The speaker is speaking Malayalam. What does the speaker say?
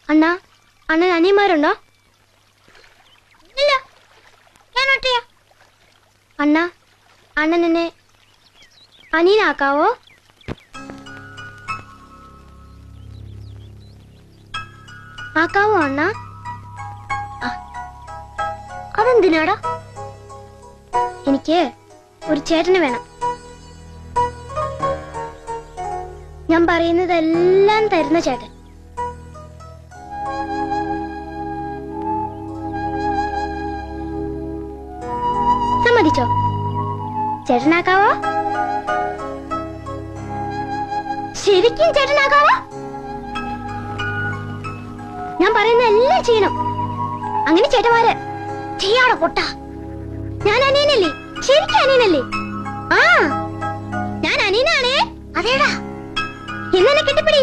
അണ്ണാ, അണ്ണൻ അനിയന്മാരുണ്ടോ? ഇല്ല, ഞാൻ ഒറ്റയാ. അണ്ണാ, അണ്ണൻ എന്നെ അനിയനാക്കാവോ? ആക്കാവോ അണ്ണാ? അതെന്തിനാടാ? എനിക്ക് ഒരു ചേട്ടന് വേണം. ഞാൻ പറയുന്നതെല്ലാം തരുന്ന ചേട്ടൻ. സമ്മതിച്ചോ? ചേട്ടനാക്കാവോ? ശരിക്കും ചേട്ടനാക്കാവോ? ഞാൻ പറയുന്ന എല്ലാം ചെയ്യണം. അങ്ങനെ ചേട്ടന്മാര് ചെയ്യാടോ പൊട്ട. ഞാൻ അനിയനല്ലേ? ശരിക്കും അനിയനല്ലേ? ആ, ഞാൻ അനിയനാണേ. അതേടാ, എന്നെ കെട്ടിപ്പിടി.